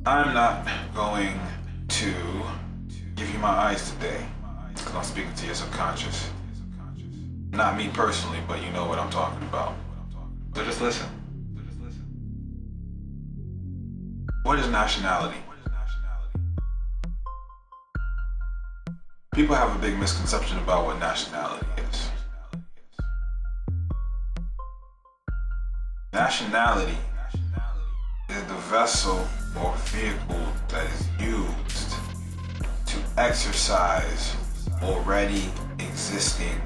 I'm not going to give you my eyes today because I'm speaking to your subconscious. Not me personally, but you know what I'm talking about. So just listen. What is nationality? People have a big misconception about what nationality is. Nationality is the vessel or vehicle that is used to exercise already existing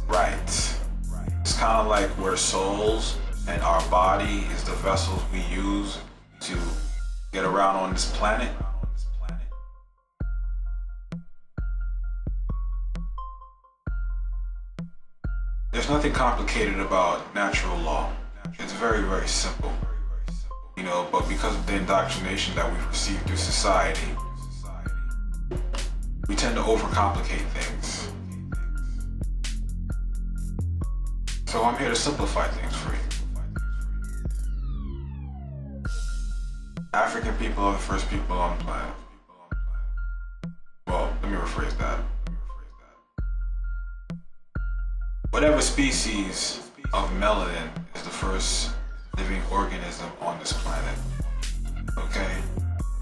rights. It's kind of like we're souls and our body is the vessels we use to get around on this planet. There's nothing complicated about natural law. It's very, very simple. You know, but because of the indoctrination that we've received through society, we tend to overcomplicate things. So I'm here to simplify things for you. African people are the first people on the planet. Well, let me rephrase that. Whatever species of melanin is the first living organism on this planet. Okay?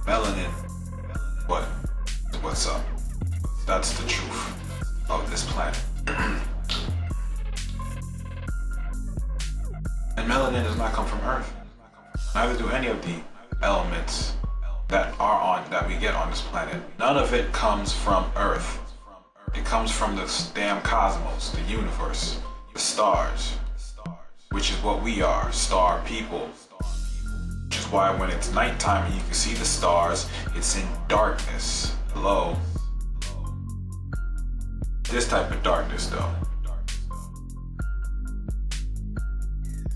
Melanin, what's up? That's the truth of this planet. And melanin does not come from Earth. Neither do any of the elements that we get on this planet. None of it comes from Earth. It comes from the damn cosmos, the universe, the stars, which is what we are, star people. Which is why when it's nighttime and you can see the stars, it's in darkness. Hello. This type of darkness though.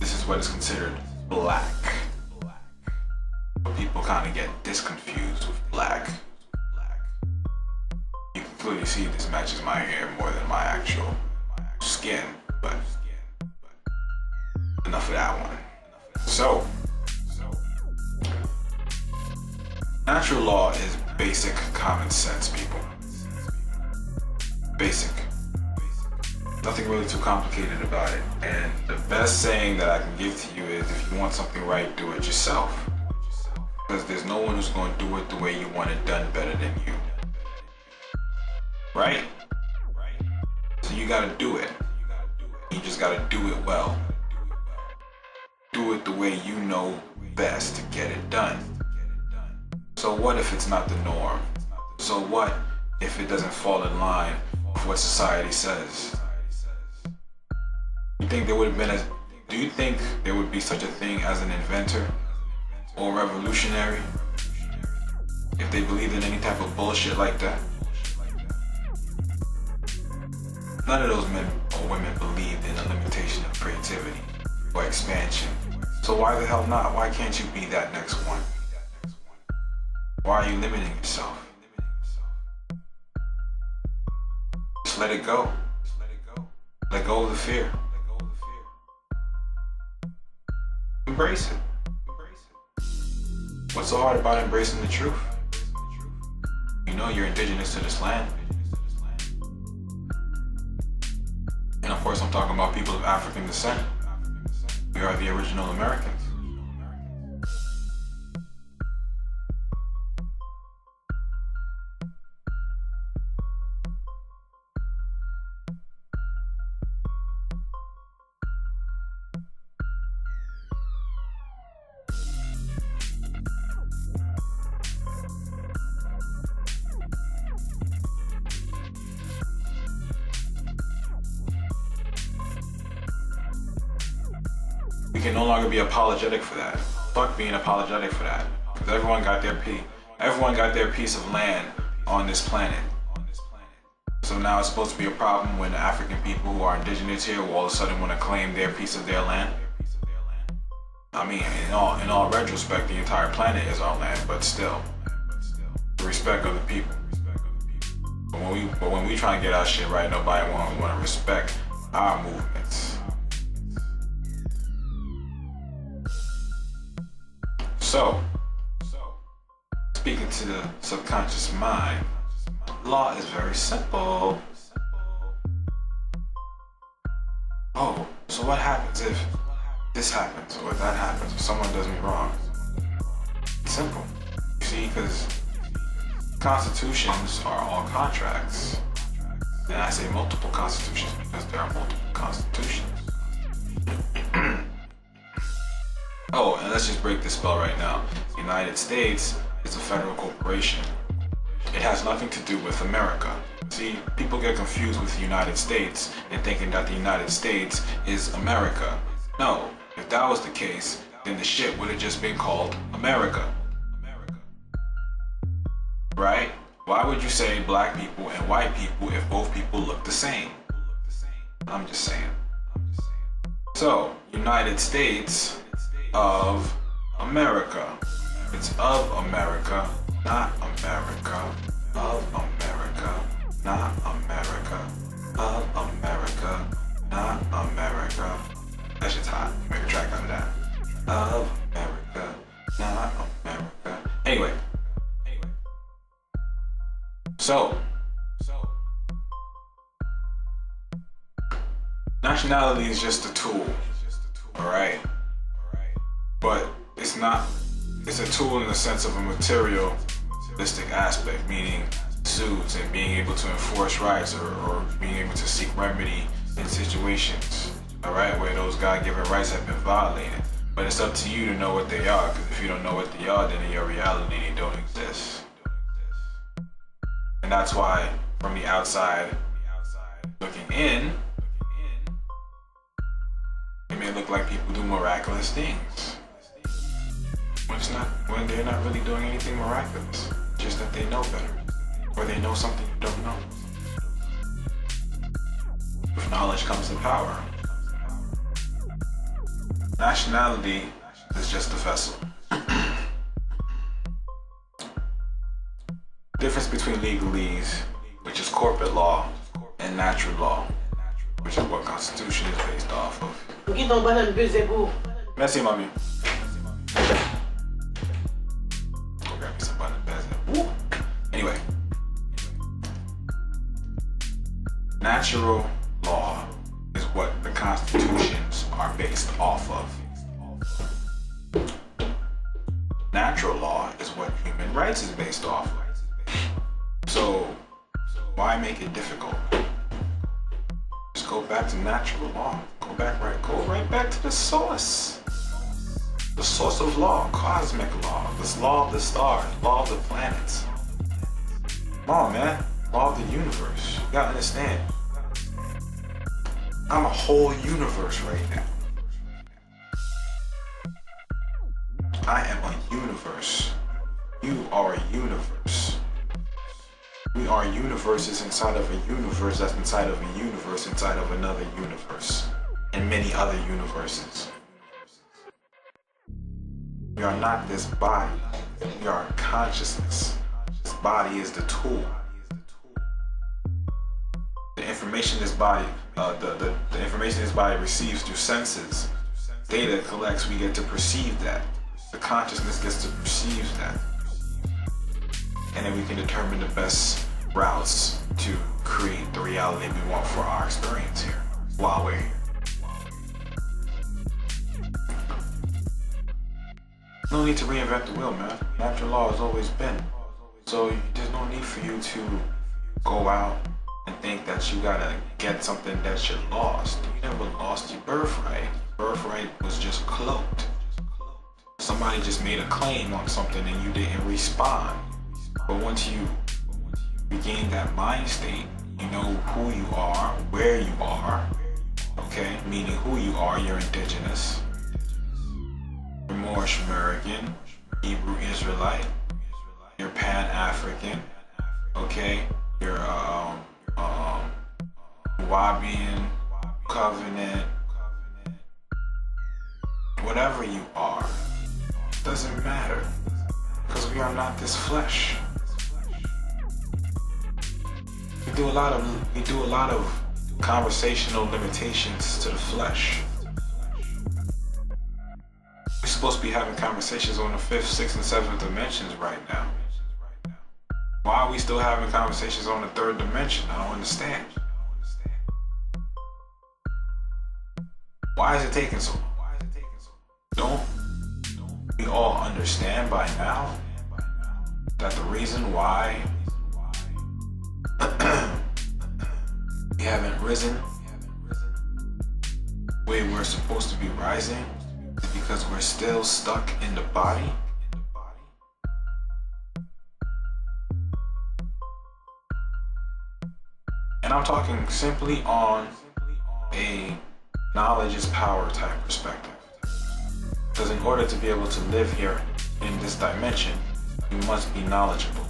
This is what is considered black. People kind of get disconfused with black. You can clearly see this matches my hair more than my actual skin, but enough of that one. So, natural law is basic common sense, people. Basic. Nothing really too complicated about it. And the best saying that I can give to you is if you want something right, do it yourself. Because there's no one who's going to do it the way you want it done better than you. Right? So you gotta do it. You just gotta do it well. Do it the way you know best to get it done. So what if it's not the norm? So what if it doesn't fall in line with what society says? Do you think there would be such a thing as an inventor or revolutionary if they believed in any type of bullshit like that? None of those men or women believed in the limitation of creativity or expansion. So why the hell not? Why can't you be that next one? Why are you limiting yourself? Just let it go. Let go of the fear. Embrace it. What's so hard about embracing the truth? You know you're indigenous to this land. And of course I'm talking about people of African descent. We are the original Americans. We can no longer be apologetic for that. Fuck being apologetic for that. Because everyone got their piece of land on this planet. So now it's supposed to be a problem when the African people who are indigenous here will all of a sudden want to claim their piece of their land. I mean, in all retrospect, the entire planet is our land, but still, the respect of the people. But when we try and get our shit right, nobody want to respect our movements. So, speaking to the subconscious mind, law is very simple. Oh, so what happens if this happens or that happens or someone does me wrong? It's simple. You see, because constitutions are all contracts. And I say multiple constitutions because there are multiple constitutions. Oh, and let's just break this spell right now. The United States is a federal corporation. It has nothing to do with America. See, people get confused with the United States and thinking that the United States is America. No, if that was the case, then the shit would have just been called America. Right? Why would you say black people and white people if both people look the same? I'm just saying. So, United States of America. It's of America, not America. Of America, not America. Of America, not America. That shit's hot. Make a track out of that. Of America, not America. Anyway. So, nationality is just a tool, alright? But it's not, it's a tool in the sense of a materialistic aspect, meaning suits and being able to enforce rights or being able to seek remedy in situations, alright, where those God-given rights have been violated. But it's up to you to know what they are, because if you don't know what they are, then in your reality they don't exist. And that's why, from the outside looking in, it may look like people do miraculous things. When they're not really doing anything miraculous. Just that they know better. Or they know something you don't know. With knowledge comes the power. Nationality is just a vessel. Difference between legalese, which is corporate law, and natural law, which is what Constitution is based off of. Merci, mommy. Go grab me some banana. Anyway, natural law is what the constitutions are based off of. Natural law is what human rights is based off of. So, why make it difficult? Just go back to natural law. Go right back to the source. The source of law, cosmic law, this law of the stars, law of the planets. Come on, man. Law of the universe. You gotta understand. I'm a whole universe right now. I am a universe. You are a universe. We are universes inside of a universe that's inside of a universe inside of another universe. And many other universes. We are not this body. We are consciousness. This body is the tool. The information this body, the information this body receives through senses, data collects, we get to perceive that. The consciousness gets to perceive that. And then we can determine the best routes to create the reality we want for our experience here, while we're here. No need to reinvent the wheel, man. Natural law has always been. So there's no need for you to go out and think that you gotta get something that you lost. You never lost your birthright. Birthright was just cloaked. Somebody just made a claim on something and you didn't respond. But once you regain that mind state, you know who you are, where you are, okay? Meaning who you are, you're indigenous. You're Moorish American, Hebrew Israelite, you're Pan-African, okay? You're Wahabian, Covenant, whatever you are, doesn't matter, because we are not this flesh. We do a lot of conversational limitations to the flesh. We're supposed to be having conversations on the 5th, 6th, and 7th dimensions right now. Why are we still having conversations on the third dimension? I don't understand. Why is it taking so long? Don't we all understand by now that the reason why we haven't risen where we're supposed to be rising is because we're still stuck in the body? And I'm talking simply on a knowledge is power type perspective. Because in order to be able to live here in this dimension, you must be knowledgeable.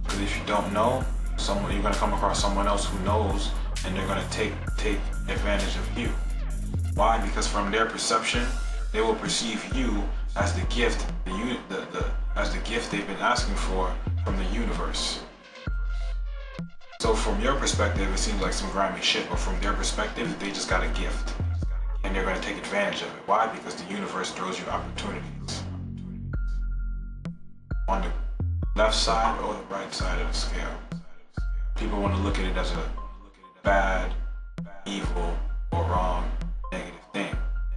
Because if you don't know, you're going to come across someone else who knows, and they're going to take advantage of you. Why? Because from their perception, they will perceive you as the gift, as the gift they've been asking for from the universe. So from your perspective, it seems like some grimy shit, but from their perspective, they just got a gift. And they're going to take advantage of it. Why? Because the universe throws you opportunities. On the left side or the right side of the scale. People want to look at it as a bad, evil, or wrong, negative thing.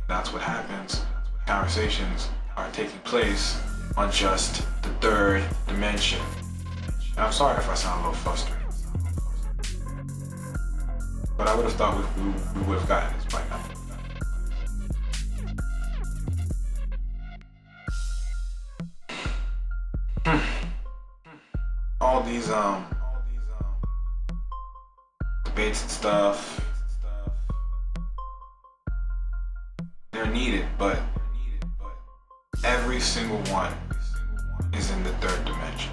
That's what happens. Conversations are taking place on just the third dimension. And I'm sorry if I sound a little frustrated. But I would have thought we would have gotten this by now. All these debates and stuff, they're needed, but every single one is in the third dimension.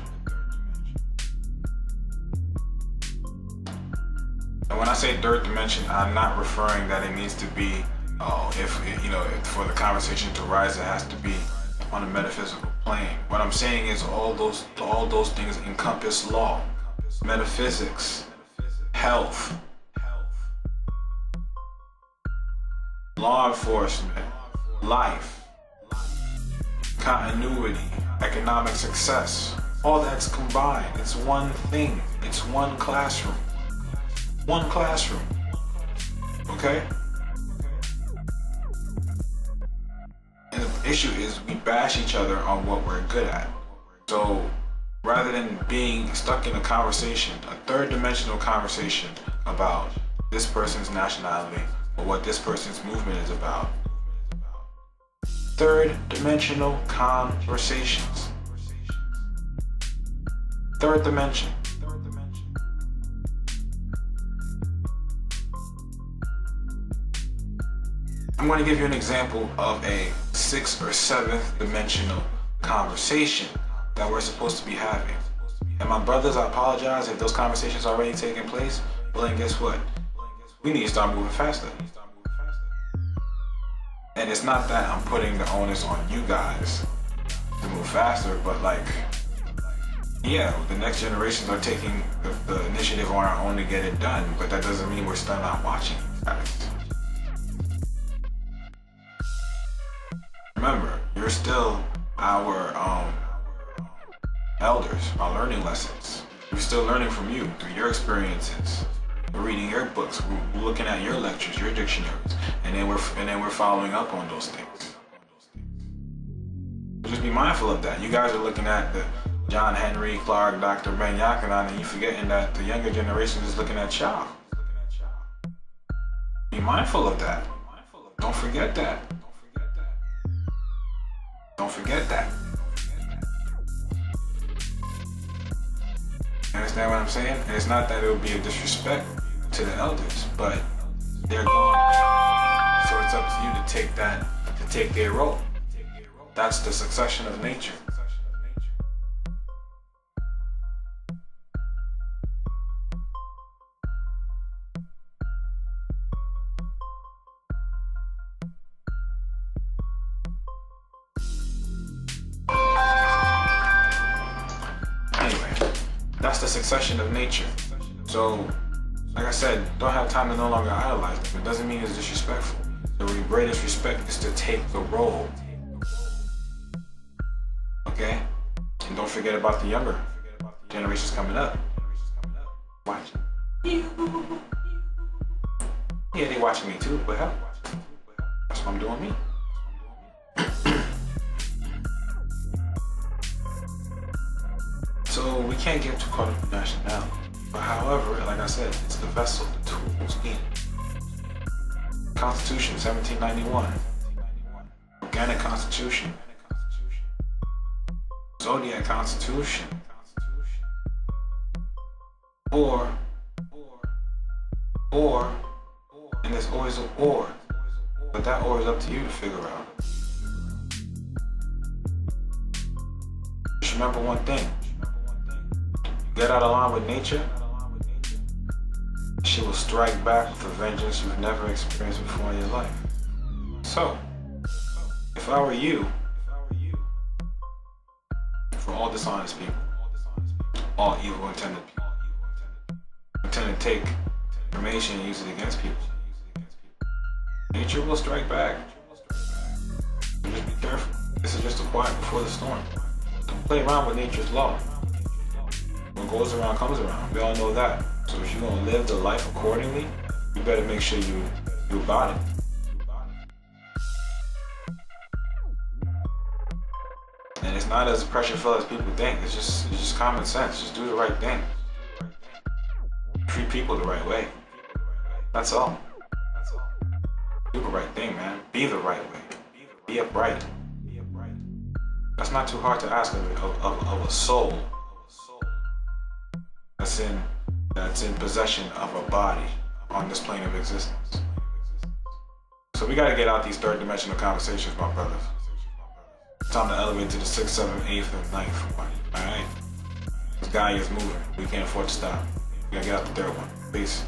And when I say third dimension, I'm not referring that it needs to be, if for the conversation to rise, it has to be on a metaphysical plane. What I'm saying is all those things encompass law, metaphysics, health, law enforcement, life, continuity, economic success. All that's combined. It's one thing. It's one classroom. One classroom. Okay? And the issue is we bash each other on what we're good at. So rather than being stuck in a conversation, a third dimensional conversation about this person's nationality or what this person's movement is about, third dimensional conversations. Third dimension. I'm going to give you an example of a 6th or 7th dimensional conversation that we're supposed to be having. And my brothers, I apologize if those conversations are already taking place. Well, then guess what? We need to start moving faster. And it's not that I'm putting the onus on you guys to move faster, but like, yeah, the next generations are taking the initiative on our own to get it done, but that doesn't mean we're still not watching you guys. Remember, you're still our elders, our learning lessons. We're still learning from you through your experiences. We're reading your books. We're looking at your lectures, your dictionaries, and then we're following up on those things. So just be mindful of that. You guys are looking at the John Henry Clark, Dr. Ben Yakanan, and you're forgetting that the younger generation is looking at y'all. Be mindful of that. Don't forget that. Don't forget that. Understand what I'm saying? And it's not that it would be a disrespect to the elders, but they're gone. So it's up to you to take their role. That's the succession of nature. That's the succession of nature. So, like I said, don't have time to no longer idolize them. It doesn't mean it's disrespectful. The greatest respect is to take the role. Okay? And don't forget about the younger Generations coming up. Watching you. Yeah, they watching me too, but hell, that's what I'm doing me. So we can't get too caught up in nationality. But however, like I said, it's the vessel, the tools needed. Constitution, 1791. Organic Constitution. Zodiac Constitution. Or, and there's always an or. But that or is up to you to figure out. Just remember one thing. Get out of line with nature, she will strike back with a vengeance you've never experienced before in your life. So, if I were you, for all dishonest people, all evil intended people, intend to take information and use it against people, nature will strike back. So just be careful. This is just a quiet before the storm. Don't play around with nature's law. What goes around comes around. We all know that. So if you're gonna live the life accordingly, you better make sure you about it. And it's not as pressure-filled as people think. It's just common sense. Just do the right thing. Treat people the right way. That's all. Do the right thing, man. Be the right way. Be upright. That's not too hard to ask of a soul that's in possession of a body on this plane of existence. So we gotta get out these third dimensional conversations, my brothers. It's time to elevate to the 6th, 7th, 8th, and 9th one. Alright? This guy is moving. We can't afford to stop. We gotta get out the third one. Peace.